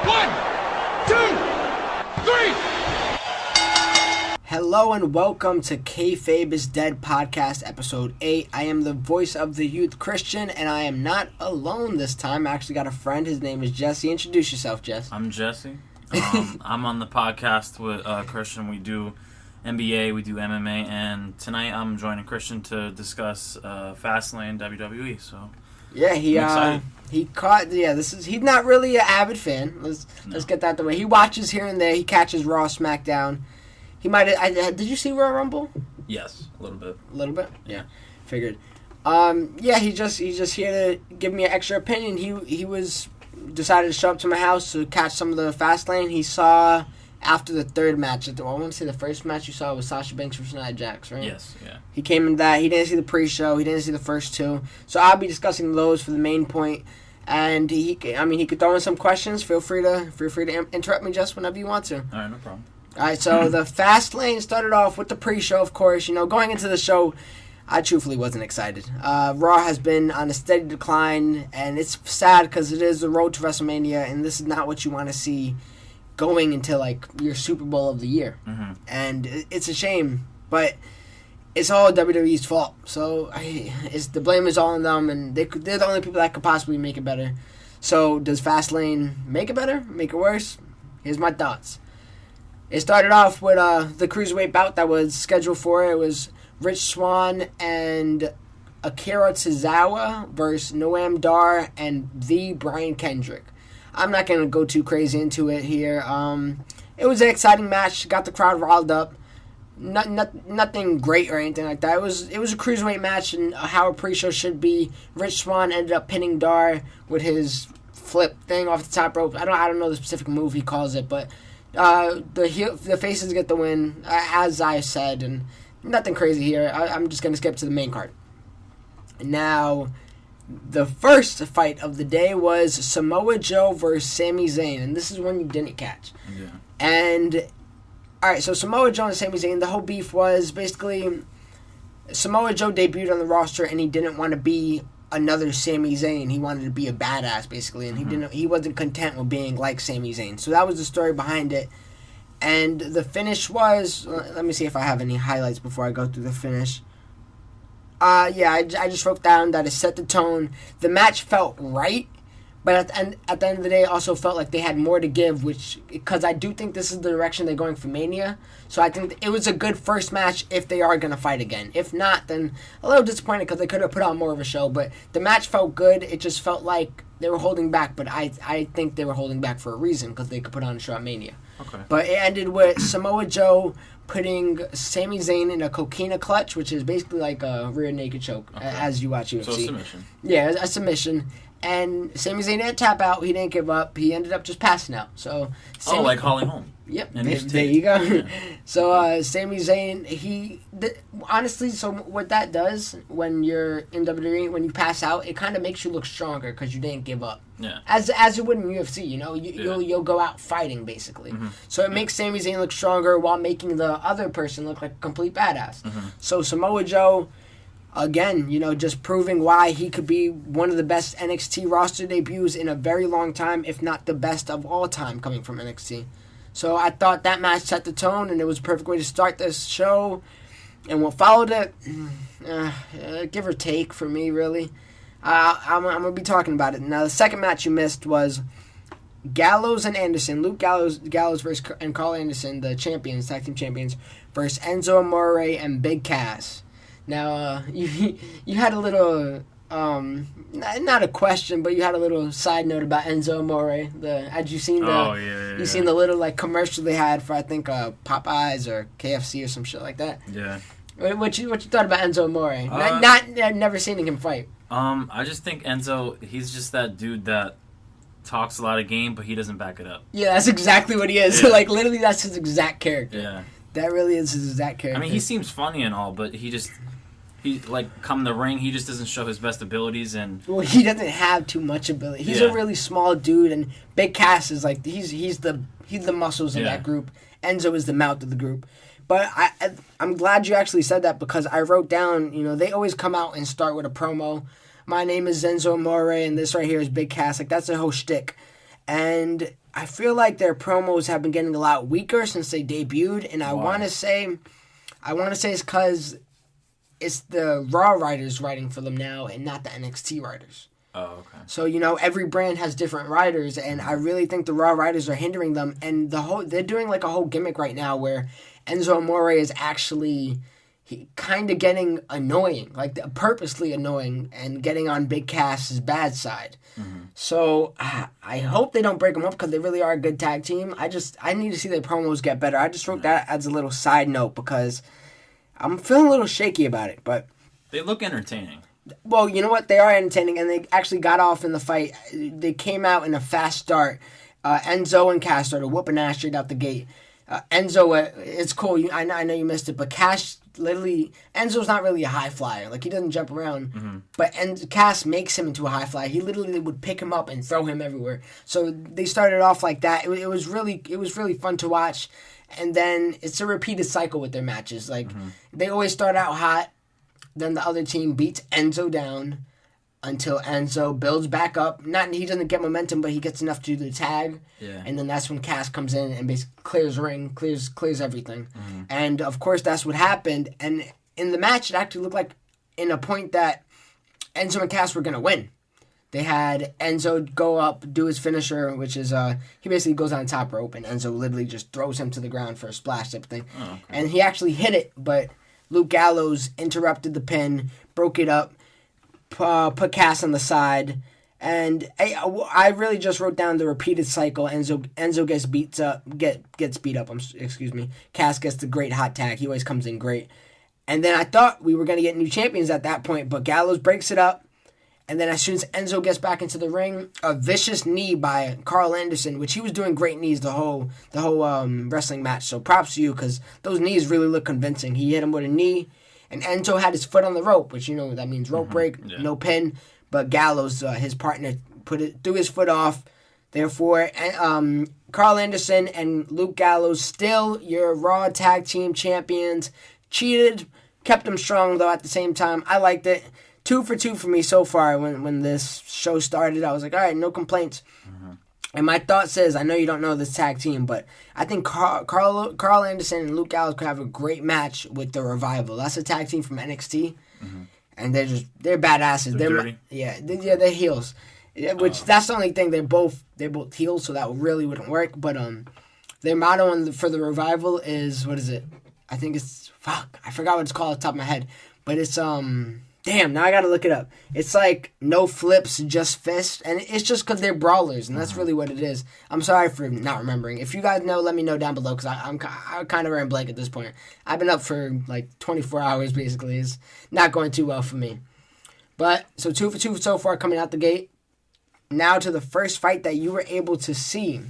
1, 2, 3. Hello and welcome to Kayfabe is Dead podcast episode 8. I am the voice of the youth Christian, and I am not alone this time. I actually got a friend. His name is Jesse. Introduce yourself, Jess. I'm Jesse. I'm on the podcast with Christian. We do NBA, we do MMA, and tonight I'm joining Christian to discuss Fastlane WWE. So yeah, he's not really an avid fan. Let's get that the way. He watches here and there. He catches Raw, SmackDown. He might. Did you see Royal Rumble? Yes, a little bit. A little bit. Yeah, figured. Yeah, he's just here to give me an extra opinion. He was decided to show up to my house to catch some of the Fastlane. He saw after the third match. I want to say the first match you saw was Sasha Banks versus Nia Jax, right? Yes. Yeah. He came in that. He didn't see the pre-show. He didn't see the first two. So I'll be discussing those for the main point. And he could throw in some questions. Feel free to interrupt me just whenever you want to. All right, no problem. All right, so the Fastlane started off with the pre-show, of course. You know, going into the show, I truthfully wasn't excited. Raw has been on a steady decline, and it's sad because it is the road to WrestleMania, and this is not what you want to see going into, like, your Super Bowl of the year. Mm-hmm. And it's a shame, but it's all WWE's fault. So the blame is all on them, and they're the only people that could possibly make it better. So does Fastlane make it better? Make it worse? Here's my thoughts. It started off with the Cruiserweight bout that was scheduled for it. It was Rich Swann and Akira Tozawa versus Noam Dar and the Brian Kendrick. I'm not going to go too crazy into it here. It was an exciting match. Got the crowd riled up. Nothing great or anything like that. It was a Cruiserweight match and how a pre-show should be. Rich Swann ended up pinning Dar with his flip thing off the top rope. I don't know the specific move he calls it, but the faces get the win, as I said, and nothing crazy here. I'm just going to skip to the main card. Now, the first fight of the day was Samoa Joe versus Sami Zayn, and this is one you didn't catch. Yeah. And, alright, so Samoa Joe and Sami Zayn, the whole beef was basically Samoa Joe debuted on the roster, and he didn't want to be another Sami Zayn. He wanted to be a badass, basically, and he wasn't content with being like Sami Zayn. So that was the story behind it. And the finish was, let me see if I have any highlights before I go through the finish. I just wrote down that it set the tone. The match felt right, but at the end of the day, it also felt like they had more to give, because I do think this is the direction they're going for Mania. So I think it was a good first match if they are going to fight again. If not, then a little disappointed because they could have put on more of a show. But the match felt good. It just felt like they were holding back, but I think they were holding back for a reason because they could put on a show at Mania. Okay. But it ended with Samoa Joe putting Sami Zayn in a coquina clutch, which is basically like a rear naked choke, as you watch UFC. So a submission. Yeah, a submission. And Sami Zayn didn't tap out. He didn't give up. He ended up just passing out. So like Holly Holm. Yep, And there you go. Yeah. So Sami Zayn, honestly, so what that does when you're in WWE, when you pass out, it kind of makes you look stronger because you didn't give up. Yeah. As it would in UFC, you know, you'll go out fighting basically. Mm-hmm. So it makes Sami Zayn look stronger while making the other person look like a complete badass. Mm-hmm. So Samoa Joe, again, you know, just proving why he could be one of the best NXT roster debuts in a very long time, if not the best of all time coming from NXT. So I thought that match set the tone, and it was a perfect way to start this show. And what followed it, give or take for me, really. I'm going to be talking about it. Now, the second match you missed was Gallows and Anderson. Luke Gallows and Carl Anderson, the champions, tag team champions, versus Enzo Amore and Big Cass. Now, you had a little, not a question, but you had a little side note about Enzo Amore. Had you seen you seen the little like commercial they had for, I think, Popeyes or KFC or some shit like that? Yeah. What you thought about Enzo Amore? Never seen him fight. I just think Enzo, he's just that dude that talks a lot of game, but he doesn't back it up. Yeah, that's exactly what he is. Yeah. Like, literally, that's his exact character. Yeah. That really is his exact character. I mean, he seems funny and all, but he come the ring, he just doesn't show his best abilities. And well, he doesn't have too much ability. He's a really small dude, and Big Cass is like he's the muscles in that group. Enzo is the mouth of the group. But I'm glad you actually said that, because I wrote down, you know, they always come out and start with a promo. My name is Enzo Amore, and this right here is Big Cass. Like, that's a whole shtick. And I feel like their promos have been getting a lot weaker since they debuted, and I want to say it's because it's the Raw writers writing for them now and not the NXT writers. Oh, okay. So, every brand has different writers, and I really think the Raw writers are hindering them. And they're doing like a whole gimmick right now where Enzo Amore is actually kind of getting annoying, like purposely annoying, and getting on Big Cass's bad side. Mm-hmm. So I hope they don't break them up because they really are a good tag team. I need to see their promos get better. I just wrote that as a little side note because I'm feeling a little shaky about it, but they look entertaining. Well, you know what? They are entertaining, and they actually got off in the fight. They came out in a fast start. Enzo and Cass started whooping ass straight out the gate. Enzo, it's cool. I know you missed it, but Cass literally... Enzo's not really a high flyer. Like, he doesn't jump around. Mm-hmm. But Cass makes him into a high flyer. He literally would pick him up and throw him everywhere. So they started off like that. It was really fun to watch. And then it's a repeated cycle with their matches. Like, they always start out hot. Then the other team beats Enzo down until Enzo builds back up. He doesn't get momentum, but he gets enough to do the tag. Yeah. And then that's when Cass comes in and basically clears ring, clears everything. Mm-hmm. And of course that's what happened. And in the match, it actually looked like in a point that Enzo and Cass were gonna win. They had Enzo go up, do his finisher, which is he basically goes on the top rope, and Enzo literally just throws him to the ground for a splash type of thing. Oh, okay. And he actually hit it, but Luke Gallows interrupted the pin, broke it up, put Cass on the side, and I really just wrote down the repeated cycle. Enzo gets beat up. Excuse me. Cass gets the great hot tag. He always comes in great. And then I thought we were gonna get new champions at that point, but Gallows breaks it up. And then as soon as Enzo gets back into the ring, a vicious knee by Carl Anderson, which he was doing great knees the whole wrestling match. So props to you because those knees really look convincing. He hit him with a knee, and Enzo had his foot on the rope, which that means rope break, no pin. But Gallows, his partner, threw his foot off. Therefore, Carl Anderson and Luke Gallows still your Raw Tag Team Champions. Cheated, kept them strong though at the same time. I liked it. 2 for 2 for me so far. When this show started, I was like, all right, no complaints. Mm-hmm. And my thought says, I know you don't know this tag team, but I think Carl Anderson and Luke Gallows could have a great match with the Revival. That's a tag team from NXT, and they're badasses. They're dirty. They're heels. Which that's the only thing. They're both heels, so that really wouldn't work. But their motto for the Revival is, what is it? I think it's I forgot what it's called off the top of my head, but it's Damn, now I gotta look it up. It's like no flips, just fists, and it's just because they're brawlers, and that's really what it is. I'm sorry for not remembering. If you guys know, let me know down below, because I'm kind of wearing blank at this point. I've been up for like 24 hours, basically. It's not going too well for me. But, so 2 for 2 so far coming out the gate. Now to the first fight that you were able to see.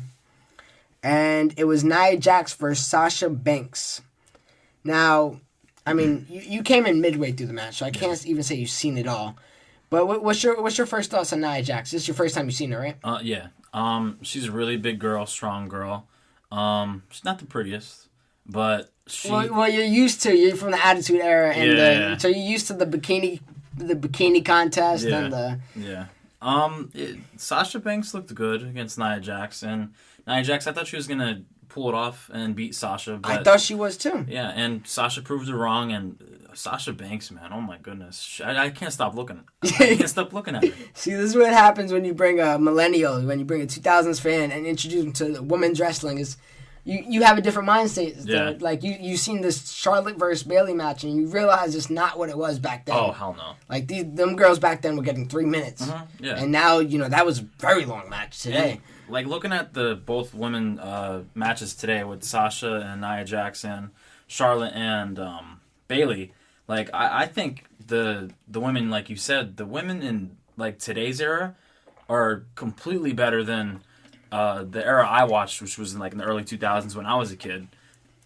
And it was Nia Jax versus Sasha Banks. Now, I mean, you came in midway through the match, so I can't even say you've seen it all. But what's your first thoughts on Nia Jax? This is your first time you've seen her, right? Yeah. She's a really big girl, strong girl. She's not the prettiest, but she... Well, you're from the Attitude Era, and so you're used to the bikini contest and the... Yeah. Sasha Banks looked good against Nia Jax, and Nia Jax, I thought she was gonna pull it off and beat Sasha. But, I thought she was too. Yeah, and Sasha proved her wrong, and Sasha Banks, man, oh my goodness. I can't stop looking. I can't stop looking at her. See, this is what happens when you bring a millennial, when you bring a 2000s fan and introduce them to women's wrestling, is you have a different mindset. Yeah. Like, you've seen this Charlotte versus Bayley match, and you realize it's not what it was back then. Oh, hell no. Like, them girls back then were getting 3 minutes. Mm-hmm. Yeah. And now, that was a very long match today. And, like, looking at the both women matches today with Sasha and Nia Jax and Charlotte and Bayley, like, I think the women, like you said, the women in, like, today's era are completely better than the era I watched, which was in the early 2000s when I was a kid.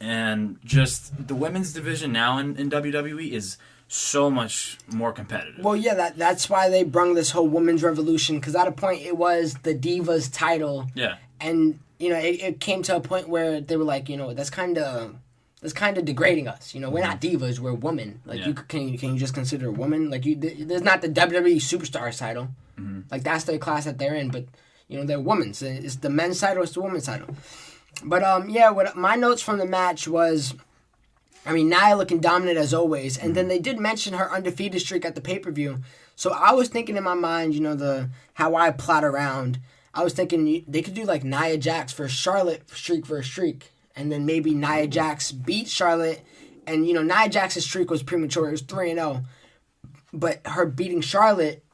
And just the women's division now in WWE is so much more competitive. Well, yeah, that's why they brung this whole women's revolution, because at a point it was the Divas title. Yeah. And, it came to a point where they were like, that's kind of degrading us. We're not divas, we're women. Like, can you just consider a woman? Like, there's not the WWE Superstars title. Mm-hmm. Like, that's the class that they're in, but they're women's. It's the men's title, it's the women's title. But what my notes from the match was, Nia looking dominant as always, and then they did mention her undefeated streak at the pay-per-view. So I was thinking in my mind, how I plot around, I was thinking they could do like Nia Jax for Charlotte streak for a streak, and then maybe Nia Jax beat Charlotte, and Nia Jax's streak was premature. It was 3-0, but her beating Charlotte,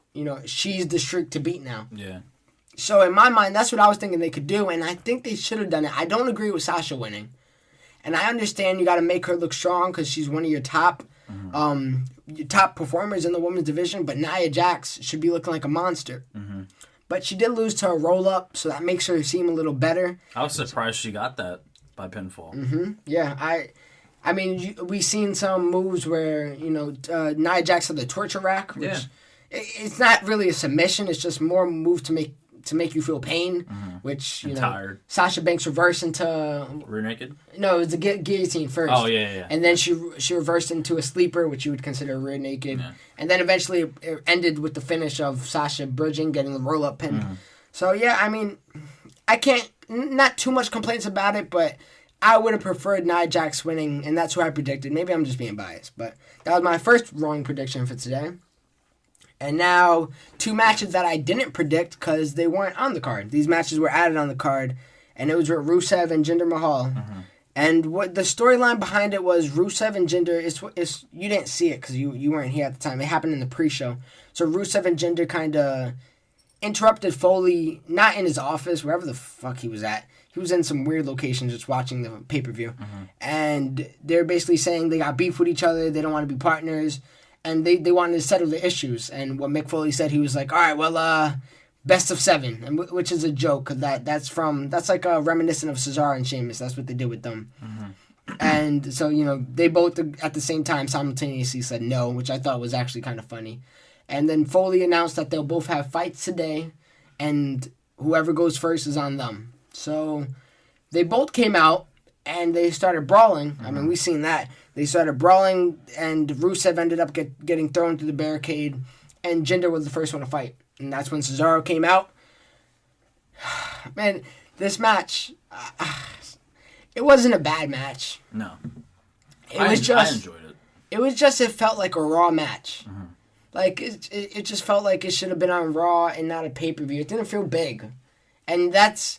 she's the streak to beat now. Yeah. So in my mind, that's what I was thinking they could do, and I think they should have done it. I don't agree with Sasha winning. And I understand you got to make her look strong because she's one of your top performers in the women's division. But Nia Jax should be looking like a monster. Mm-hmm. But she did lose to a roll-up, so that makes her seem a little better. I was surprised she got that by pinfall. Mm-hmm. Yeah, we've seen some moves where, Nia Jax had the torture rack, which it's not really a submission. It's just more move to make you feel pain, which, tired. Sasha Banks reversed into... Rear naked? No, it was a guillotine first. Oh, yeah. And then she reversed into a sleeper, which you would consider rear naked. Yeah. And then eventually it ended with the finish of Sasha bridging, getting the roll-up pin. Mm-hmm. So, I can't... Not too much complaints about it, but I would have preferred Nia Jax winning, and that's who I predicted. Maybe I'm just being biased, but that was my first wrong prediction for today. And now, 2 matches that I didn't predict because they weren't on the card. These matches were added on the card, and it was with Rusev and Jinder Mahal. Mm-hmm. And what the storyline behind it was Rusev and Jinder, you didn't see it because you weren't here at the time. It happened in the pre-show. So Rusev and Jinder kind of interrupted Foley, not in his office, wherever the fuck he was at. He was in some weird location just watching the pay-per-view. Mm-hmm. And they're basically saying they got beef with each other, they don't want to be partners. And they wanted to settle the issues. And what Mick Foley said, he was like, all right, well, best of 7, and which is a joke. Cause that's like a reminiscent of Cesaro and Sheamus. That's what they did with them. Mm-hmm. And so, they both at the same time simultaneously said no, which I thought was actually kind of funny. And then Foley announced that they'll both have fights today, and whoever goes first is on them. So they both came out, and they started brawling. Mm-hmm. We've seen that. They started brawling, and Rusev ended up getting thrown through the barricade, and Jinder was the first one to fight. And that's when Cesaro came out. Man, this match, it wasn't a bad match. No. I enjoyed it. It felt like a Raw match. Mm-hmm. Like, it just felt like it should have been on Raw and not a pay-per-view. It didn't feel big. And that's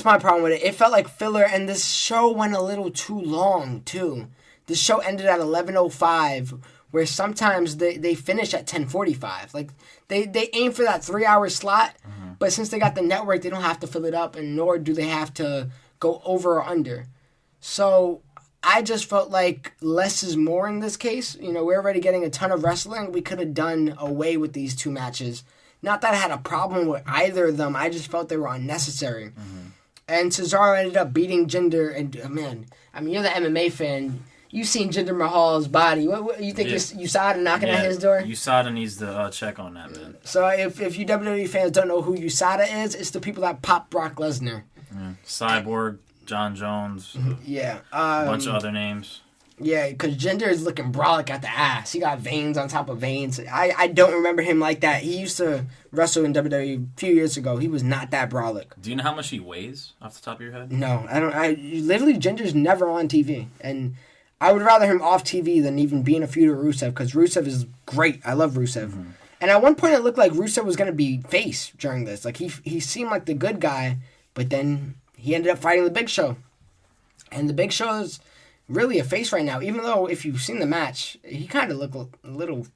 my problem with it. It felt like filler, and this show went a little too long, too. The show ended at 11:05, where sometimes they finish at 10:45. Like, they aim for that 3-hour slot, but since they got the network, they don't have to fill it up, and nor do they have to go over or under. So I just felt like less is more in this case. We're already getting a ton of wrestling. We could have done away with these 2 matches. Not that I had a problem with either of them. I just felt they were unnecessary. Mm-hmm. And Cesaro ended up beating Jinder. And, you're the MMA fan. You've seen Jinder Mahal's body. What you think? USADA knocking at his door? USADA needs to check on that, man. So if you WWE fans don't know who USADA is, it's the people that pop Brock Lesnar. Yeah. Cyborg, John Jones. Yeah. A bunch of other names. Yeah, because Jinder is looking brolic at the ass. He got veins on top of veins. I don't remember him like that. He used to wrestle in WWE a few years ago. He was not that brolic. Do you know how much he weighs off the top of your head? No, I don't. Literally, Jinder's never on TV. And I would rather him off TV than even be in a feud with Rusev, because Rusev is great. I love Rusev. Mm-hmm. And at one point, it looked like Rusev was going to be face during this. Like, he seemed like the good guy, but then he ended up fighting the Big Show. And the Big Show is really a face right now, even though if you've seen the match, he kind of looked a little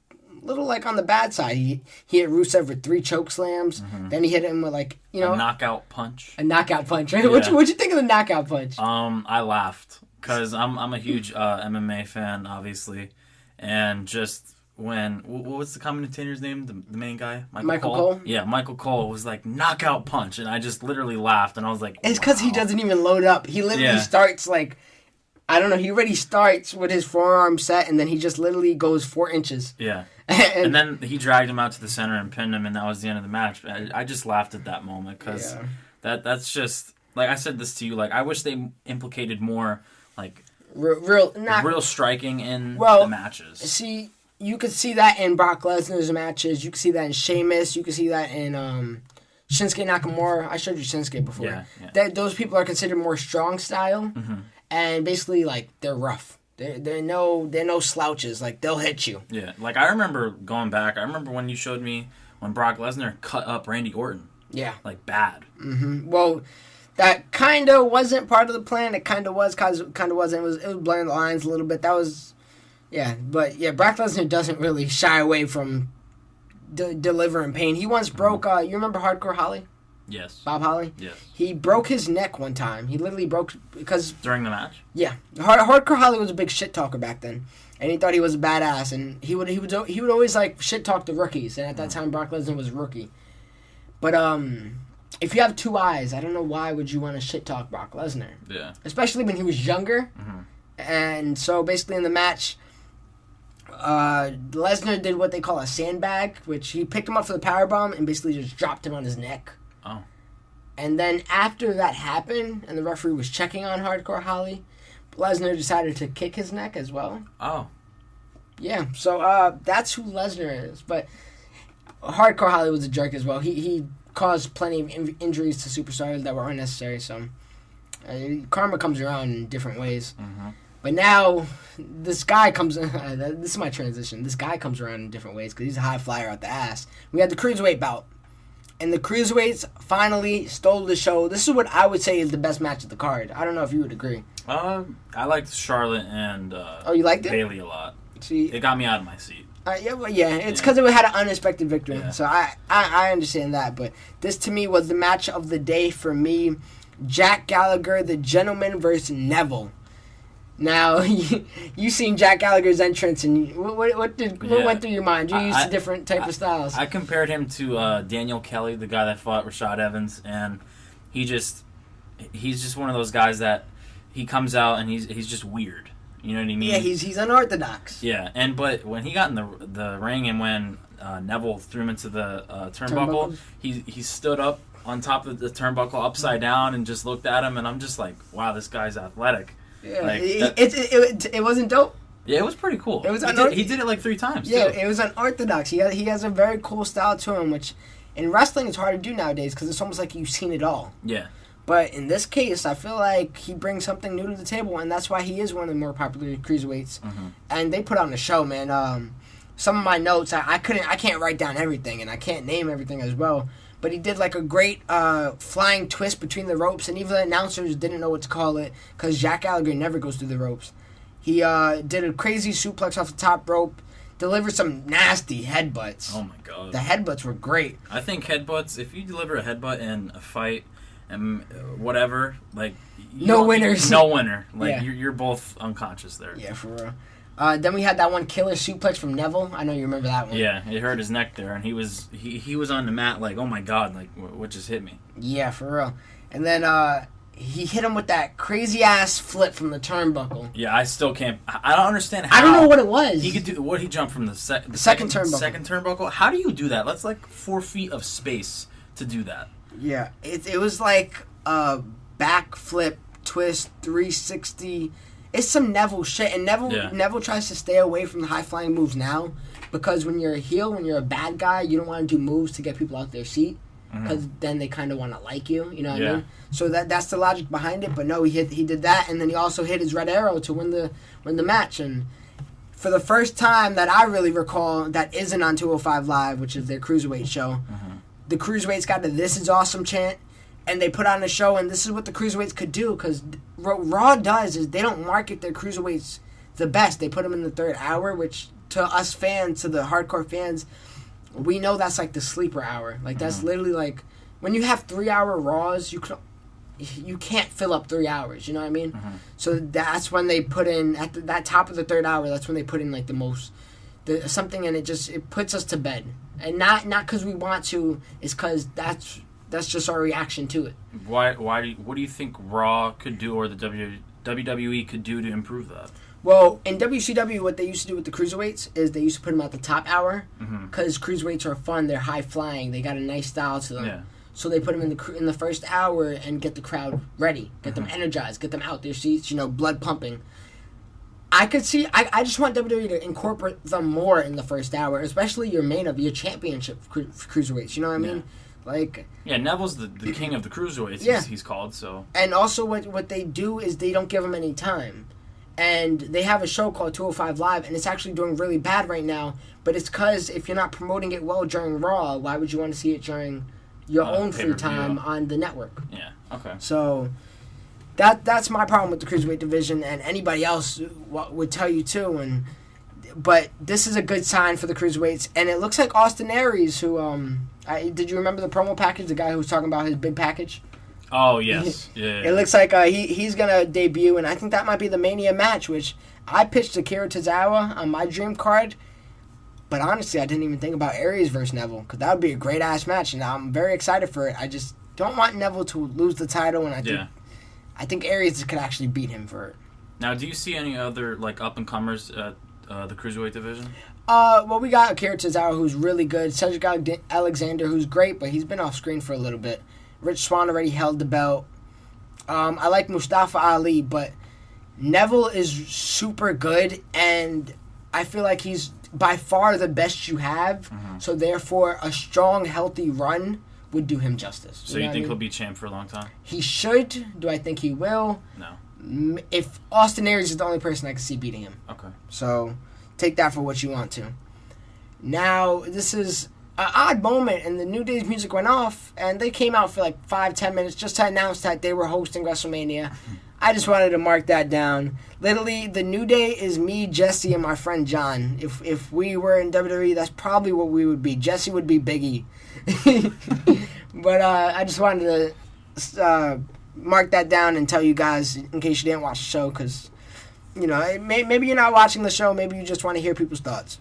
like on the bad side. He hit Rusev with 3 choke slams. Mm-hmm. Then he hit him with a knockout punch. A knockout punch, right? Yeah. What'd you think of the knockout punch? I laughed because I'm a huge MMA fan, obviously, and just when what's the commentator's name? The main guy, Michael Cole. Yeah, Michael Cole was like knockout punch, and I just literally laughed, and I was like, it's because he doesn't even load up. He literally starts like, I don't know, he already starts with his forearm set, and then he just literally goes 4 inches. Yeah. and then he dragged him out to the center and pinned him, and that was the end of the match. I just laughed at that moment, because that's just, like I said this to you, like I wish they implicated more, like, real striking in the matches. See, you could see that in Brock Lesnar's matches. You could see that in Sheamus. You could see that in Shinsuke Nakamura. I showed you Shinsuke before. Yeah. Those people are considered more strong style, and basically like they're rough. They're no slouches. Like they'll hit you. Yeah, like I remember going back. I remember when you showed me when Brock Lesnar cut up Randy Orton. Yeah, like bad. Well, that kind of wasn't part of the plan. It kind of was, kind of wasn't. It was blurring the lines a little bit. That was, yeah. But yeah, Brock Lesnar doesn't really shy away from delivering pain. He once broke. You remember Hardcore Holly? Yes. Bob Holly? Yes. He broke his neck one time. He literally broke because during the match. Yeah, Hardcore Holly was a big shit talker back then, and he thought he was a badass, and he would always like shit talk the rookies, and at that time Brock Lesnar was a rookie. But if you have two eyes, I don't know why would you want to shit talk Brock Lesnar. Yeah. Especially when he was younger, and so basically in the match, Lesnar did what they call a sandbag, which he picked him up for the powerbomb and basically just dropped him on his neck. Oh. And then after that happened, and the referee was checking on Hardcore Holly, Lesnar decided to kick his neck as well. Oh. Yeah, so that's who Lesnar is. But Hardcore Holly was a jerk as well. He caused plenty of injuries to superstars that were unnecessary. So karma comes around in different ways. But now this guy comes. This is my transition. This guy comes around in different ways because he's a high flyer out the ass. We had the cruiserweight bout. And the Cruiserweights finally stole the show. This is what I would say is the best match of the card. I don't know if you would agree. I liked Charlotte and you liked it? Bailey a lot. See, it got me out of my seat. It's because it had an unexpected victory. Yeah. So I understand that. But this, to me, was the match of the day for me. Jack Gallagher, the Gentleman, versus Neville. Now, you seen Jack Gallagher's entrance, and what went through your mind? You're used to different type of styles. I compared him to Daniel Kelly, the guy that fought Rashad Evans, and he's just one of those guys that he comes out and he's just weird. You know what I mean? Yeah, he's unorthodox. Yeah, but when he got in the ring and when Neville threw him into the turnbuckle, he stood up on top of the turnbuckle upside down and just looked at him, and I'm just like, wow, this guy's athletic. Yeah, like, it wasn't dope. Yeah, it was pretty cool. He did it like 3 times. Yeah, too. It was unorthodox. He has a very cool style to him, which in wrestling is hard to do nowadays because it's almost like you've seen it all. Yeah. But in this case, I feel like he brings something new to the table, and that's why he is one of the more popular cruiserweights. And they put on a show, man. Some of my notes, I can't write down everything, and I can't name everything as well. But he did like a great flying twist between the ropes, and even the announcers didn't know what to call it because Jack Gallagher never goes through the ropes. He did a crazy suplex off the top rope, delivered some nasty headbutts. Oh my god. The headbutts were great. I think headbutts, if you deliver a headbutt in a fight and whatever, like... No winners. No winner. Like, yeah. you're both unconscious there. Yeah, for real. Then we had that one killer suplex from Neville. I know you remember that one. Yeah, it hurt his neck there, and he was on the mat like, oh my god, like what just hit me? Yeah, for real. And then he hit him with that crazy ass flip from the turnbuckle. Yeah, I still can't. I don't understand how. I don't know what it was. He could do what? He jumped from the second turnbuckle. Second turnbuckle. How do you do that? That's like 4 feet of space to do that. Yeah, it was like a backflip twist 360. It's some Neville shit, and Neville tries to stay away from the high-flying moves now because when you're a heel, when you're a bad guy, you don't want to do moves to get people out their seat because then they kind of want to like you know what I mean? So that's the logic behind it, but no, he did that, and then he also hit his red arrow to win the match, and for the first time that I really recall that isn't on 205 Live, which is their Cruiserweight show, the Cruiserweights got a "This is awesome" chant, and they put on a show, and this is what the Cruiserweights could do, because what Raw does is they don't market their Cruiserweights the best. They put them in the third hour, which to us fans, to the hardcore fans, we know that's like the sleeper hour. Like, that's literally like, when you have 3-hour Raws, you can't fill up 3 hours, you know what I mean? So that's when they put in, at that top of the third hour, that's when they put in like the most, something, and it puts us to bed. And not because we want to, it's because that's just our reaction to it. What do you think Raw could do, or the WWE could do to improve that? Well, in WCW, what they used to do with the Cruiserweights is they used to put them at the top hour because Cruiserweights are fun. They're high flying. They got a nice style to them. Yeah. So they put them in the first hour and get the crowd ready, get them energized, get them out their seats. Blood pumping. I could see. I just want WWE to incorporate them more in the first hour, especially your championship cruiserweights. You know what I mean? Like, yeah, Neville's the king of the cruiserweights. Yeah. He's called so. and also what they do is they don't give him any time. And they have a show called 205 Live, and it's actually doing really bad right now. But it's because if you're not promoting it well during Raw, why would you want to see it during your own free time on the network? Yeah. Okay. So that's my problem with the cruiserweight division, and anybody else would tell you too. But this is a good sign for the cruiserweights, and it looks like Austin Aries, who did you remember the promo package? The guy who was talking about his big package. Oh yes, yeah. It looks like he's gonna debut, and I think that might be the Mania match, which I pitched Akira Tozawa on my dream card. But honestly, I didn't even think about Aries versus Neville, because that would be a great ass match, and I'm very excited for it. I just don't want Neville to lose the title, and I think Aries could actually beat him for it. Now, do you see any other like up and comers at the cruiserweight division? Well, we got Akira Tozawa, who's really good. Cedric Alexander, who's great, but he's been off screen for a little bit. Rich Swann already held the belt. I like Mustafa Ali, but Neville is super good, and I feel like he's by far the best you have. Mm-hmm. So therefore, a strong, healthy run would do him justice. So you think he'll be champ for a long time? He should. Do I think he will? No. If Austin Aries is the only person I can see beating him. Okay. So take that for what you want to. Now, this is an odd moment, and the New Day's music went off, and they came out for like 5-10 minutes just to announce that they were hosting WrestleMania. I just wanted to mark that down. Literally, the New Day is me, Jesse, and my friend John. If we were in WWE, that's probably what we would be. Jesse would be Big E. But I just wanted to mark that down and tell you guys in case you didn't watch the show, because, you know, maybe you're not watching the show, maybe you just want to hear people's thoughts.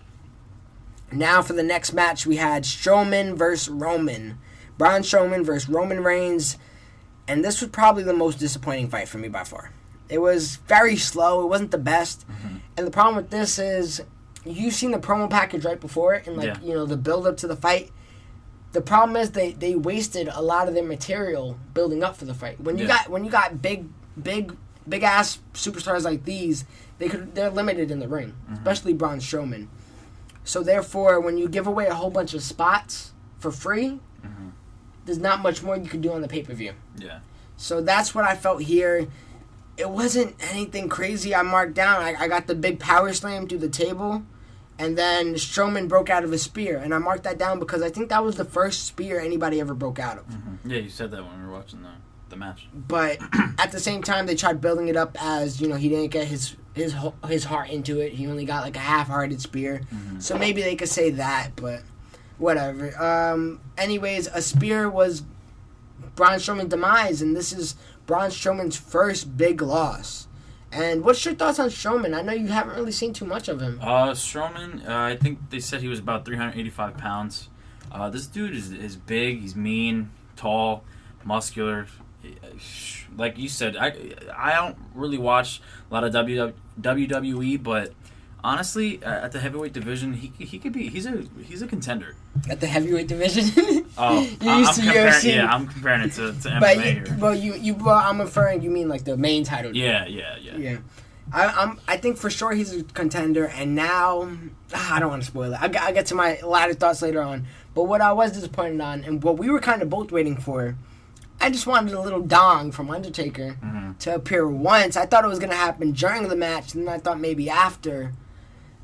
Now for the next match, we had Strowman versus Roman. Braun Strowman versus Roman Reigns. And this was probably the most disappointing fight for me by far. It was very slow. It wasn't the best. Mm-hmm. And the problem with this is, you've seen the promo package right before it, and the build up to the fight. The problem is they wasted a lot of their material building up for the fight. When you got big ass superstars like these, they're limited in the ring, mm-hmm. especially Braun Strowman. So therefore, when you give away a whole bunch of spots for free, mm-hmm. there's not much more you can do on the pay-per-view. Yeah. So that's what I felt here. It wasn't anything crazy I marked down. I got the big power slam through the table, and then Strowman broke out of a spear. And I marked that down because I think that was the first spear anybody ever broke out of. Mm-hmm. Yeah, you said that when we were watching the match. But at the same time, they tried building it up as, he didn't get his heart into it. He only got like a half-hearted spear. Mm-hmm. So maybe they could say that, but whatever. Anyways, a spear was Braun Strowman's demise, and this is Braun Strowman's first big loss. And what's your thoughts on Strowman? I know you haven't really seen too much of him. Strowman, I think they said he was about 385 pounds. This dude is big, he's mean, tall, muscular. Like you said, I don't really watch a lot of WWE, but honestly, at the heavyweight division, he could be. He's a contender. At the heavyweight division? Oh, you're used to UFC. Yeah, I'm comparing it to MMA. But I'm inferring you mean like the main title. Yeah. I think for sure he's a contender, and now I don't want to spoil it. I get to my latter thoughts later on. But what I was disappointed on, and what we were kind of both waiting for, I just wanted a little dong from Undertaker mm-hmm. to appear once. I thought it was going to happen during the match, and then I thought maybe after.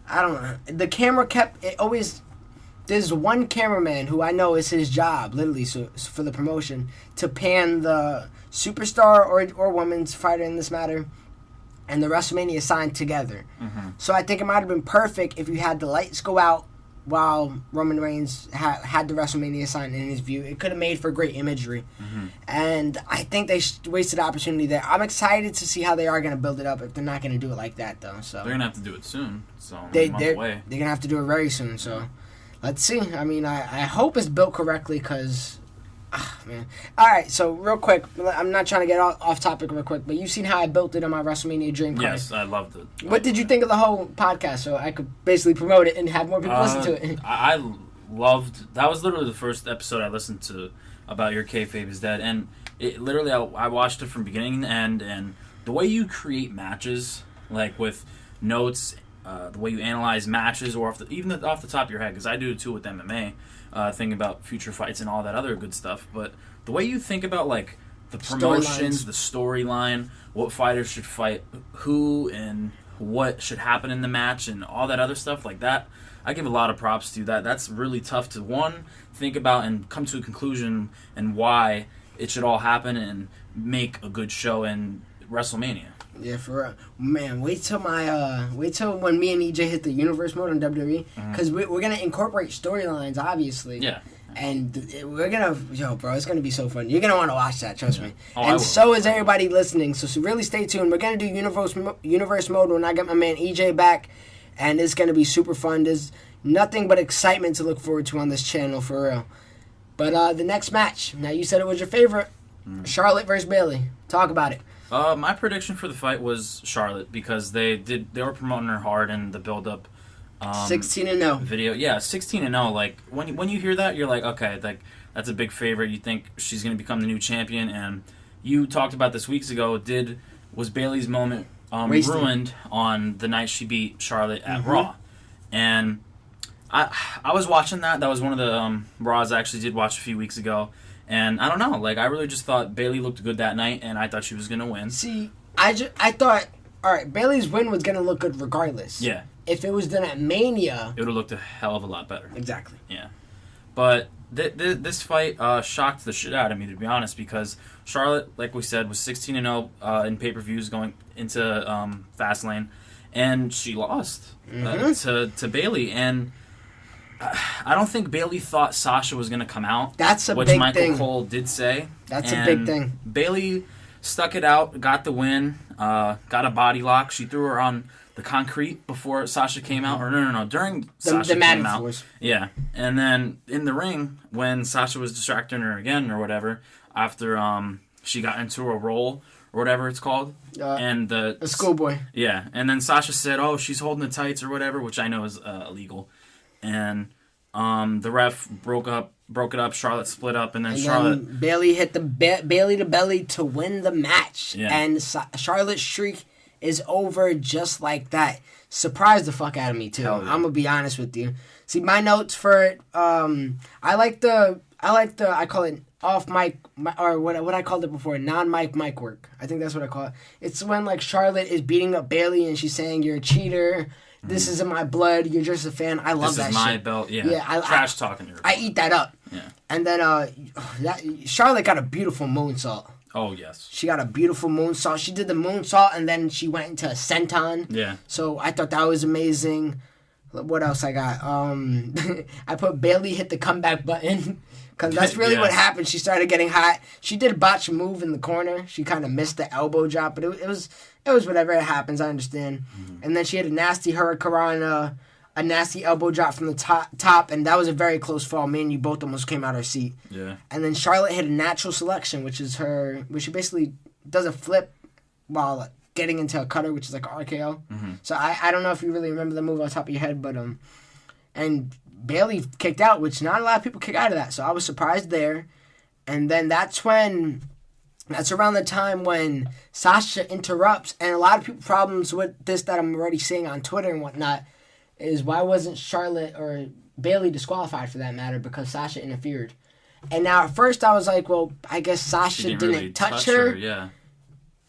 I don't know. The camera kept... It always... There's one cameraman who I know is his job, literally, so for the promotion, to pan the superstar or woman's fighter in this matter and the WrestleMania sign together. Mm-hmm. So I think it might have been perfect if you had the lights go out while Roman Reigns had the WrestleMania sign in his view. It could have made for great imagery. Mm-hmm. And I think they wasted the opportunity there. I'm excited to see how they are going to build it up if they're not going to do it like that, though. So they're going to have to do it soon. So they're going to have to do it very soon. So let's see. I mean, I hope it's built correctly because... man. All right, so real quick, I'm not trying to get off topic real quick, but you've seen how I built it on my WrestleMania dream card. Yes, I loved it. What did you think of the whole podcast so I could basically promote it and have more people listen to it? I loved... That was literally the first episode I listened to about your Kayfabe is Dead, and it literally, I watched it from beginning to end, and the way you create matches, like with notes the way you analyze matches, or even off the top of your head, because I do it too with MMA, thinking about future fights and all that other good stuff. But the way you think about like the promotions, the storyline, what fighters should fight who, and what should happen in the match, and all that other stuff like that, I give a lot of props to that. That's really tough to, one, think about and come to a conclusion and why it should all happen and make a good show in WrestleMania. Yeah, for real. Man, wait till when me and EJ hit the universe mode on WWE, because we're going to incorporate storylines, obviously. Yeah. And we're going to, bro, it's going to be so fun. You're going to want to watch that, trust me. Oh, and so is everybody listening, so really stay tuned. We're going to do universe mode when I get my man EJ back, and it's going to be super fun. There's nothing but excitement to look forward to on this channel, for real. But the next match, now you said it was your favorite, Charlotte versus Bayley. Talk about it. My prediction for the fight was Charlotte, because they were promoting her hard in the build-up. 16-0 video. Yeah, 16-0. Like when you hear that, you're like, okay, like that's a big favorite. You think she's going to become the new champion, and you talked about this weeks ago. Was Bayley's moment ruined on the night she beat Charlotte at Raw? And I was watching that. That was one of the Raws I actually did watch a few weeks ago. And I don't know, like I really just thought Bayley looked good that night, and I thought she was gonna win. See, I thought, all right, Bayley's win was gonna look good regardless. Yeah. If it was done at Mania, it would have looked a hell of a lot better. Exactly. Yeah. But this fight shocked the shit out of me, to be honest, because Charlotte, like we said, was 16-0 in pay-per-views going into Fastlane, and she lost to Bayley, and I don't think Bayley thought Sasha was going to come out. That's a big thing. Which Michael Cole did say. That's a big thing. Bayley stuck it out, got the win, got a body lock. She threw her on the concrete before Sasha came out. Or no, during Sasha came out. Force. Yeah. And then in the ring, when Sasha was distracting her again or whatever, after she got into a roll or whatever it's called. And a schoolboy. Yeah. And then Sasha said, oh, she's holding the tights or whatever, which I know is illegal. And the ref broke it up. Charlotte split up, and then Charlotte Bayley hit the Bayley to belly to win the match. Yeah. And Charlotte's streak is over just like that. Surprised the fuck out of me too. Yeah. I'm gonna be honest with you. See, my notes for it. I like the I call it off mic, or what I called it before, mic work. I think that's what I call it. It's when like Charlotte is beating up Bayley and she's saying you're a cheater. This isn't my blood. You're just a fan. I love that shit. This is my belt. Yeah. Trash talking. I eat that up. Yeah. And then Charlotte got a beautiful moonsault. Oh, yes. She got a beautiful moonsault. She did the moonsault, and then she went into a senton. Yeah. So I thought that was amazing. What else I got? I put Bayley hit the comeback button. Because that's really what happened. She started getting hot. She did a botch move in the corner. She kind of missed the elbow drop, but it was whatever. It happens. I understand. Mm-hmm. And then she had a nasty hurricane, a nasty elbow drop from the top, and that was a very close fall. Me and you both almost came out our seat. Yeah. And then Charlotte hit a natural selection, which she basically does a flip while getting into a cutter, which is like an RKO. Mm-hmm. So I don't know if you really remember the move on top of your head, but and Bayley kicked out, which not a lot of people kick out of that. So I was surprised there. And then that's around the time when Sasha interrupts. And a lot of people problems with this that I'm already seeing on Twitter and whatnot is why wasn't Charlotte or Bayley disqualified for that matter, because Sasha interfered. And now at first I was like, well, I guess Sasha didn't really touch her. Yeah.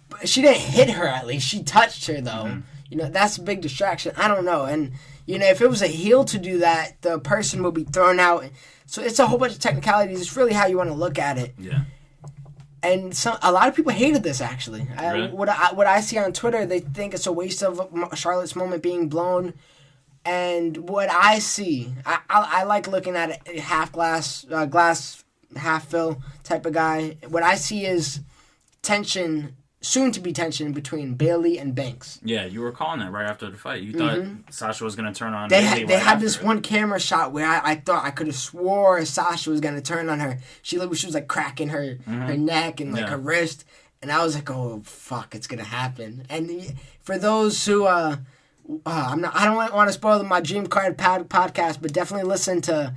But she didn't hit her at least. She touched her though. Mm-hmm. You know, that's a big distraction. I don't know. And you know, if it was a heel to do that, the person would be thrown out. So it's a whole bunch of technicalities. It's really how you want to look at it. Yeah. And a lot of people hated this, actually. Really? What I see on Twitter, they think it's a waste of Charlotte's moment being blown. And what I see, I like looking at it half glass half fill type of guy. What I see is tension, soon to be tension between Bayley and Banks. Yeah, you were calling that right after the fight. You thought Sasha was going to turn on Bayley. They had this one camera shot where I thought I could have swore Sasha was going to turn on her. She was like cracking her neck and like her wrist, and I was like, oh fuck, it's going to happen. And for those who I don't want to spoil my Dream Card podcast, but definitely listen to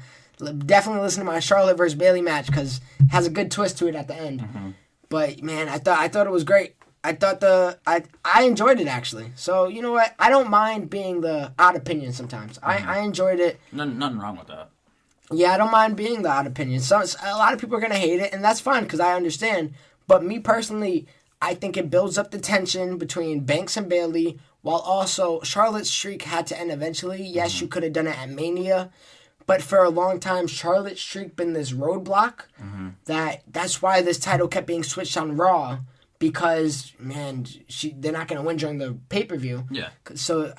my Charlotte versus Bayley match because it has a good twist to it at the end. Mm-hmm. But man, I thought it was great. I thought I enjoyed it actually. So you know what? I don't mind being the odd opinion sometimes. I enjoyed it. Nothing wrong with that. Yeah, I don't mind being the odd opinion. So a lot of people are gonna hate it, and that's fine because I understand. But me personally, I think it builds up the tension between Banks and Bayley, while also Charlotte's streak had to end eventually. Yes, you could have done it at Mania, but for a long time, Charlotte's streak been this roadblock. That's why this title kept being switched on Raw, because man, they're not gonna win during the pay-per-view. Yeah. So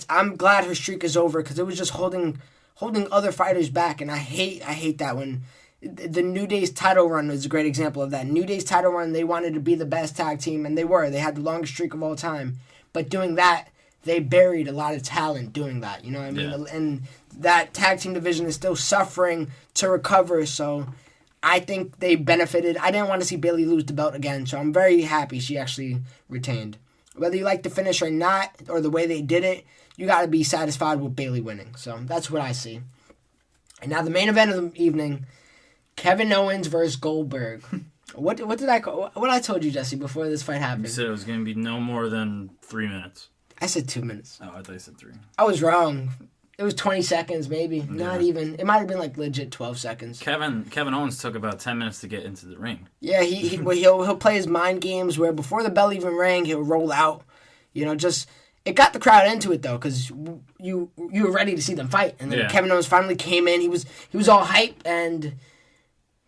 I'm glad her streak is over because it was just holding other fighters back, and I hate that when. The New Day's title run was a great example of that. New Day's title run, they wanted to be the best tag team, and they were. They had the longest streak of all time. But doing that, they buried a lot of talent doing that. You know what I mean? Yeah. And that tag team division is still suffering to recover, so I think they benefited. I didn't want to see Bayley lose the belt again, so I'm very happy she actually retained. Whether you like the finish or not, or the way they did it, you got to be satisfied with Bayley winning. So that's what I see. And now the main event of the evening, Kevin Owens versus Goldberg. What I told you, Jesse, before this fight happened? You said it was going to be no more than 3 minutes. I said 2 minutes. Oh, I thought you said 3. I was wrong. It was 20 seconds, maybe. Yeah. Not even. It might have been like legit 12 seconds. Kevin Owens took about 10 minutes to get into the ring. Yeah, he'll play his mind games where before the bell even rang, he'll roll out. You know, just it got the crowd into it though, because you were ready to see them fight, and then Kevin Owens finally came in. He was all hype and.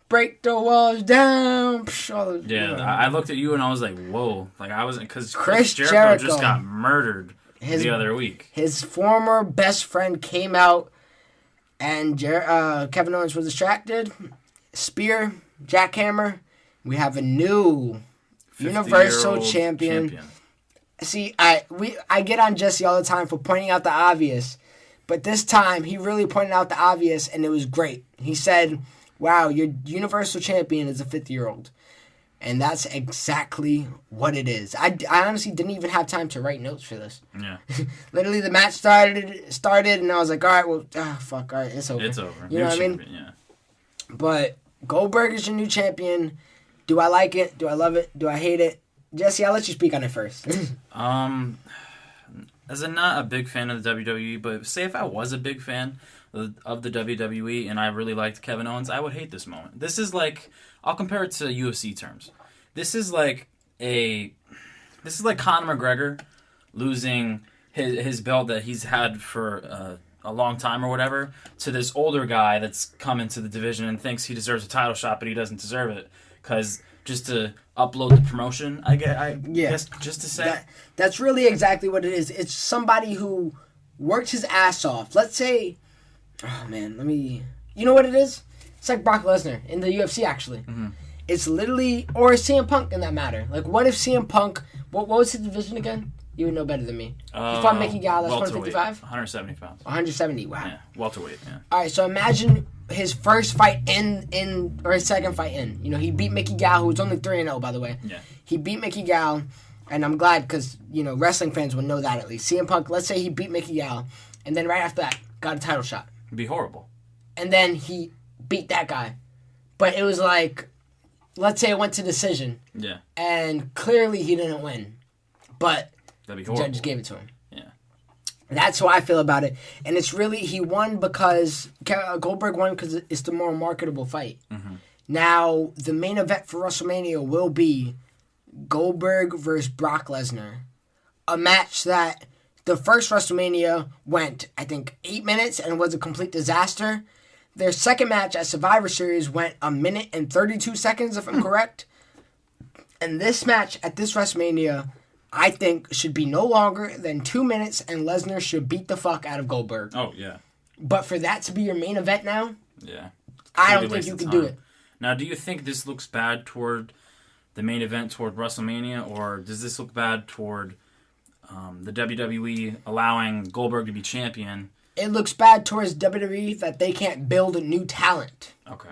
Break the walls down. I looked at you and I was like, whoa. Like, I wasn't, because Chris Jericho just got murdered the other week. His former best friend came out, and Kevin Owens was distracted. Spear, jackhammer. We have a new Universal champion. See, I get on Jesse all the time for pointing out the obvious, but this time he really pointed out the obvious, and it was great. He said, wow, your Universal Champion is a 50-year-old. And that's exactly what it is. I honestly didn't even have time to write notes for this. Yeah. Literally, the match started, and I was like, all right, well, fuck, all right, it's over. It's over. You know what I mean? Yeah. But Goldberg is your new champion. Do I like it? Do I love it? Do I hate it? Jesse, I'll let you speak on it first. As not a big fan of the WWE, but say if I was a big fan of the WWE and I really liked Kevin Owens, I would hate this moment. This is like, I'll compare it to UFC terms. This is like Conor McGregor losing his belt that he's had for a long time or whatever to this older guy that's come into the division and thinks he deserves a title shot, but he doesn't deserve it because just to upload the promotion, I guess just to say. That's really exactly what it is. It's somebody who worked his ass off. Let's say, oh man, you know what it is? It's like Brock Lesnar in the UFC, actually. Mm-hmm. It's literally, or CM Punk in that matter. Like, what if CM Punk, what was his division again? You would know better than me. He fought Mickey Gall, that's 155? 170 pounds. 170, wow. Yeah, welterweight, yeah. All right, so imagine his first fight or his second fight in. You know, he beat Mickey Gall, who was only 3-0, by the way. Yeah. He beat Mickey Gall, and I'm glad because, you know, wrestling fans would know that at least. CM Punk, let's say he beat Mickey Gall, and then right after that, got a title shot. It'd be horrible. And then he beat that guy. But it was like, let's say it went to decision. Yeah. And clearly he didn't win. But that'd be the horrible. judge gave it to him. Yeah. That's how I feel about it. And it's really, he won because, Goldberg won because it's the more marketable fight. Mm-hmm. Now, the main event for WrestleMania will be Goldberg versus Brock Lesnar. A match that the first WrestleMania went, I think, 8 minutes and was a complete disaster. Their second match at Survivor Series went 1 minute and 32 seconds, if I'm correct. And this match at this WrestleMania, I think, should be no longer than 2 minutes, and Lesnar should beat the fuck out of Goldberg. Oh, yeah. But for that to be your main event now, yeah, I don't think you can do it. Now, do you think this looks bad toward the main event, toward WrestleMania, or does this look bad toward the WWE allowing Goldberg to be champion? It looks bad towards WWE that they can't build a new talent. Okay.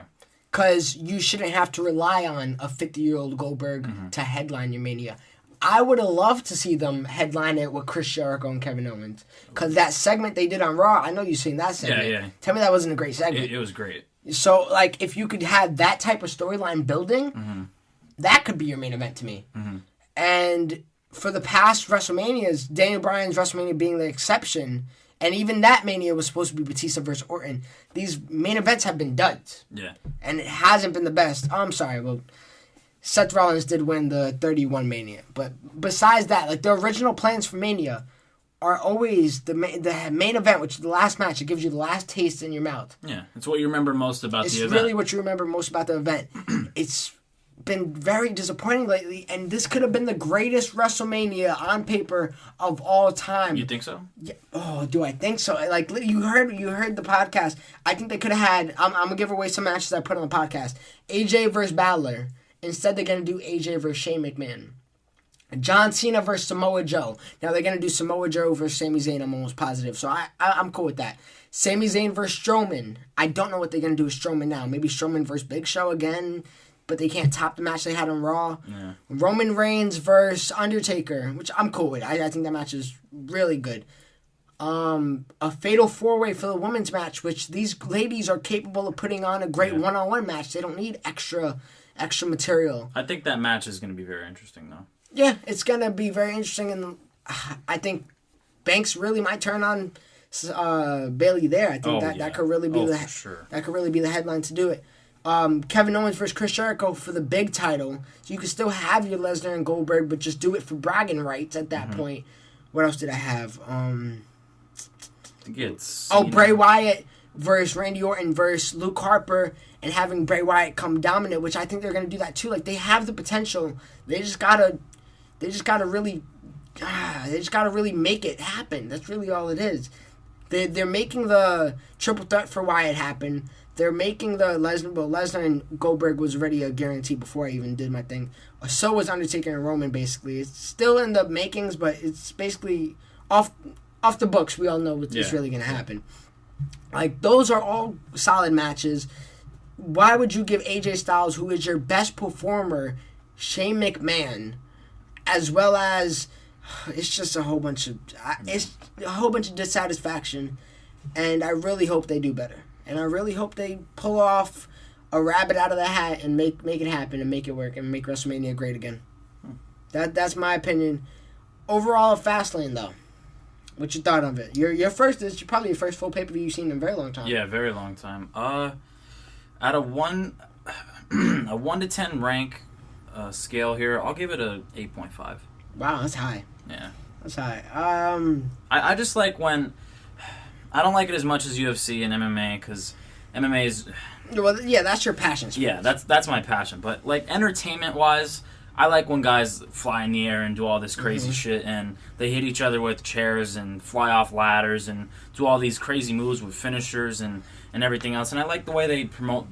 Because you shouldn't have to rely on a 50-year-old Goldberg to headline your Mania. I would have loved to see them headline it with Chris Jericho and Kevin Owens. Because that segment they did on Raw, I know you've seen that segment. Yeah. Tell me that wasn't a great segment. It was great. So, like, if you could have that type of storyline building, that could be your main event to me. Mm-hmm. And for the past WrestleManias, Daniel Bryan's WrestleMania being the exception, and even that Mania was supposed to be Batista versus Orton, these main events have been duds. Yeah. And it hasn't been the best. Oh, I'm sorry, well, Seth Rollins did win the 31 Mania. But besides that, like, the original plans for Mania are always the main event, which is the last match. It gives you the last taste in your mouth. Yeah, it's what you remember most about the event. It's really what you remember most about the event. It's been very disappointing lately, and this could have been the greatest WrestleMania on paper of all time. You think so? Yeah. Oh, do I think so? Like, you heard the podcast. I think they could have had. I'm gonna give away some matches I put on the podcast. AJ versus Balor. Instead, they're gonna do AJ versus Shane McMahon. John Cena versus Samoa Joe. Now they're gonna do Samoa Joe versus Sami Zayn. I'm almost positive, so I'm cool with that. Sami Zayn versus Strowman. I don't know what they're gonna do with Strowman now. Maybe Strowman versus Big Show again, but they can't top the match they had on Raw. Yeah. Roman Reigns versus Undertaker, which I'm cool with. I think that match is really good. A fatal 4-way for the women's match, which these ladies are capable of putting on a great one-on-one match. They don't need extra material. I think that match is going to be very interesting, though. Yeah, it's going to be very interesting, and I think Banks really might turn on Bailey there. I think that could really be for sure. That could really be the headline to do it. Kevin Owens versus Chris Jericho for the big title. So you can still have your Lesnar and Goldberg, but just do it for bragging rights at that point. What else did I have? Bray Wyatt versus Randy Orton versus Luke Harper, and having Bray Wyatt come dominant, which I think they're going to do that too. Like, they have the potential. They just gotta really make it happen. That's really all it is. They're making the triple threat for Wyatt happen. They're making the Lesnar and Goldberg was already a guarantee before I even did my thing. So was Undertaker and Roman, basically. It's still in the makings, but it's basically off the books. We all know what's really going to happen. Like, those are all solid matches. Why would you give AJ Styles, who is your best performer, Shane McMahon, as well as it's just a whole bunch of dissatisfaction, and I really hope they do better. And I really hope they pull off a rabbit out of the hat and make it happen and make it work and make WrestleMania great again. That's my opinion. Overall of Fastlane, though, what you thought of it? Your first is probably your first full pay-per-view you've seen in a very long time. Yeah, very long time. Out of a 1 to 10 rank scale here, I'll give it a 8.5. Wow, that's high. Yeah, that's high. I just like when. I don't like it as much as UFC and MMA because MMA is. Well, yeah, that's your passion. Sports. Yeah, that's my passion. But like entertainment wise, I like when guys fly in the air and do all this crazy shit and they hit each other with chairs and fly off ladders and do all these crazy moves with finishers and everything else. And I like the way they promote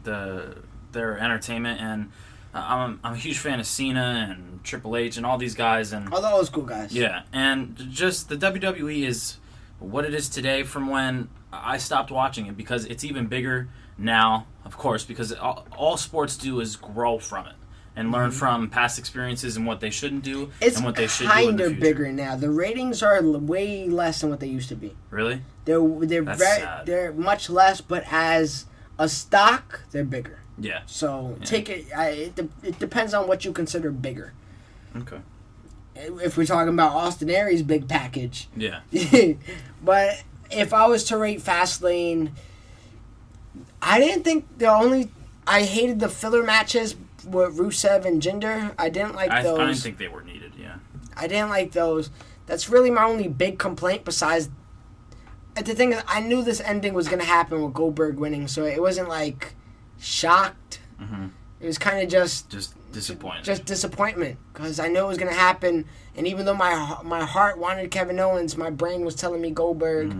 their entertainment. And I'm a huge fan of Cena and Triple H and all these guys and all the old school guys. Yeah, and just the WWE is what it is today from when I stopped watching it, because it's even bigger now, of course, because all sports do is grow from it and learn from past experiences and what they shouldn't do and what they should do in the future. It's kind of bigger now. The ratings are way less than what they used to be. Really? They're much less, but as a stock, they're bigger. Yeah. So take it. It depends on what you consider bigger. Okay. If we're talking about Austin Aries' big package. Yeah. But if I was to rate Fastlane, I didn't think I hated the filler matches with Rusev and Jinder. I didn't like those. I didn't think they were needed, yeah. I didn't like those. That's really my only big complaint besides. The thing is, I knew this ending was going to happen with Goldberg winning, so it wasn't like shocked. Mm-hmm. It was kind of just disappointing. Just disappointment, because I knew it was going to happen, and even though my heart wanted Kevin Owens, my brain was telling me Goldberg,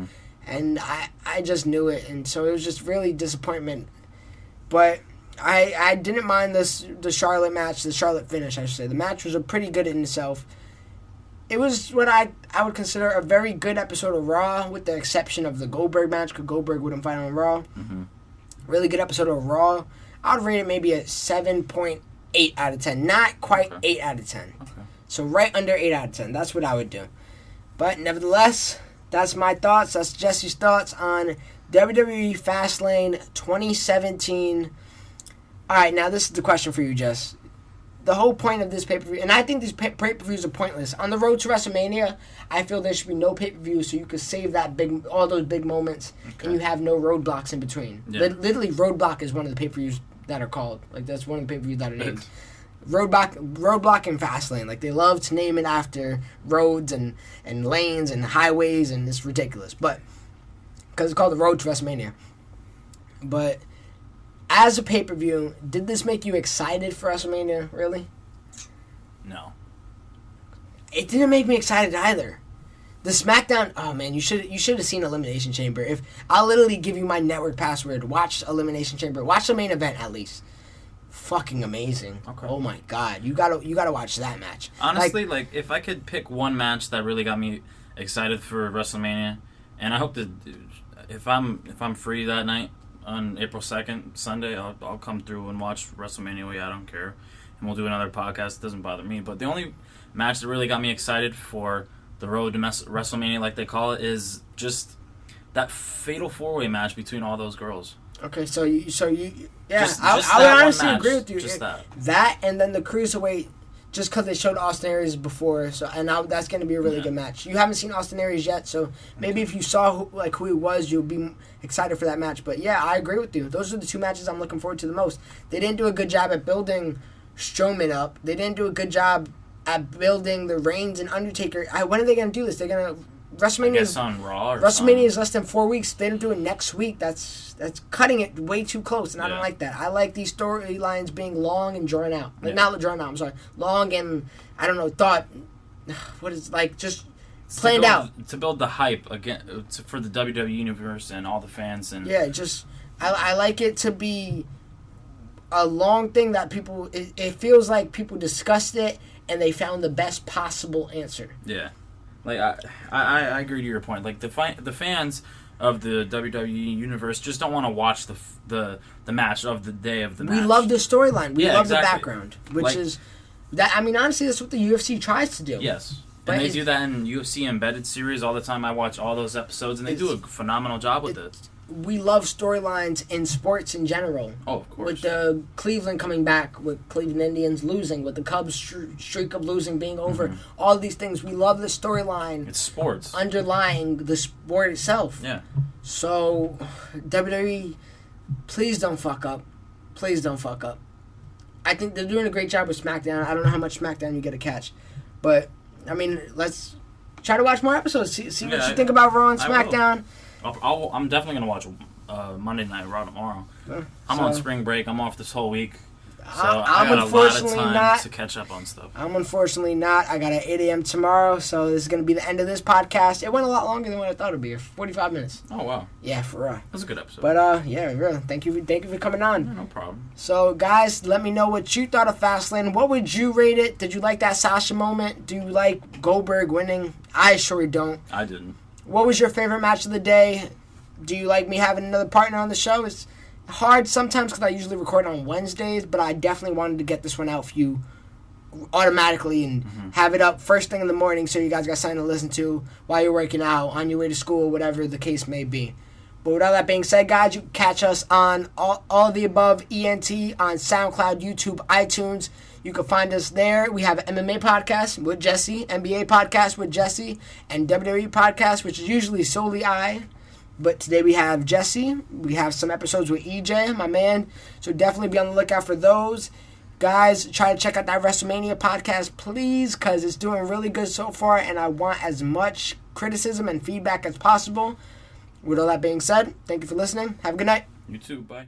and I just knew it, and so it was just really disappointment. But I didn't mind the Charlotte match, the Charlotte finish, I should say. The match was pretty good in itself. It was what I would consider a very good episode of Raw, with the exception of the Goldberg match, because Goldberg wouldn't fight on Raw. Mm-hmm. Really good episode of Raw. I would rate it maybe a 7.8 out of 10. Not quite 8 out of 10. Okay. So right under 8 out of 10. That's what I would do. But nevertheless, that's my thoughts. That's Jesse's thoughts on WWE Fastlane 2017. All right, now this is the question for you, Jess. the whole point of this pay-per-view, and I think these pay-per-views are pointless. On the road to WrestleMania, I feel there should be no pay-per-view so you could save all those big moments, and you have no roadblocks in between. Yeah. Literally, Roadblock is one of the pay-per-views that are called. Like, that's one of the pay-per-views that are named. Roadblock and Fastlane. Like, they love to name it after roads and lanes and highways, and it's ridiculous. But, because it's called the Road to WrestleMania. But, as a pay-per-view, did this make you excited for WrestleMania, really? No. It didn't make me excited either. The SmackDown, oh man, you should have seen Elimination Chamber. If I'll literally give you my network password, watch Elimination Chamber, watch the main event at least. Fucking amazing. Okay. Oh my god, you gotta watch that match. Honestly, like if I could pick one match that really got me excited for WrestleMania, and I hope that if I'm free that night on April 2nd, Sunday, I'll come through and watch WrestleMania. Yeah, I don't care, and we'll do another podcast. It doesn't bother me. But the only match that really got me excited for the road to WrestleMania, like they call it, is just that fatal 4-way match between all those girls. Okay, so you yeah, Just I that would one honestly match, agree with you. Just that. That and then the Cruiserweight, just because they showed Austin Aries before, so that's going to be a really good match. You haven't seen Austin Aries yet, so maybe if you saw who he was, you'll be excited for that match. But yeah, I agree with you. Those are the two matches I'm looking forward to the most. They didn't do a good job at building Strowman up. They didn't do a good job at building the Reigns and Undertaker. When are they going to do this? They're going to WrestleMania. I guess on Raw. Or WrestleMania something. is less than 4 weeks. They didn't do it next week. That's cutting it way too close, and I don't like that. I like these storylines being long and drawn out. Like, not drawn out. I'm sorry, long and just planned out to build the hype again for the WWE universe and all the fans and I like it to be a long thing that people. It feels like people discussed it and they found the best possible answer. Yeah. Like I agree to your point. Like the fans of the WWE universe just don't want to watch the match of the day of the match. We love the storyline. We love exactly. the background, which is that. I mean, honestly, that's what the UFC tries to do. Yes, but and they do that in UFC Embedded series all the time. I watch all those episodes, and they do a phenomenal job with it. We love storylines in sports in general. Oh, of course. With the Cleveland coming back, with Cleveland Indians losing, with the Cubs streak of losing being over, all these things. We love the storyline. It's sports. Underlying the sport itself. Yeah. So, WWE, please don't fuck up. Please don't fuck up. I think they're doing a great job with SmackDown. I don't know how much SmackDown you get to catch. But, I mean, let's try to watch more episodes. See what you think about Raw and SmackDown. I'm definitely going to watch Monday Night Raw tomorrow. I'm on spring break. I'm off this whole week. So I got a lot of time to catch up on stuff. I'm unfortunately not. I got an 8 a.m. tomorrow, so this is going to be the end of this podcast. It went a lot longer than what I thought it would be. 45 minutes. Oh, wow. Yeah, for real. That was a good episode. But, yeah, really. Thank you for coming on. Yeah, no problem. So, guys, let me know what you thought of Fastlane. What would you rate it? Did you like that Sasha moment? Do you like Goldberg winning? I sure don't. I didn't. What was your favorite match of the day? Do you like me having another partner on the show? It's hard sometimes because I usually record on Wednesdays, but I definitely wanted to get this one out for you automatically and have it up first thing in the morning so you guys got something to listen to while you're working out, on your way to school, whatever the case may be. But with all that being said, guys, you can catch us on all of the above ENT on SoundCloud, YouTube, iTunes. You can find us there. We have an MMA podcast with Jesse, NBA podcast with Jesse, and WWE podcast, which is usually solely I. But today we have Jesse. We have some episodes with EJ, my man. So definitely be on the lookout for those. Guys, try to check out that WrestleMania podcast, please, because it's doing really good so far, and I want as much criticism and feedback as possible. With all that being said, thank you for listening. Have a good night. You too. Bye.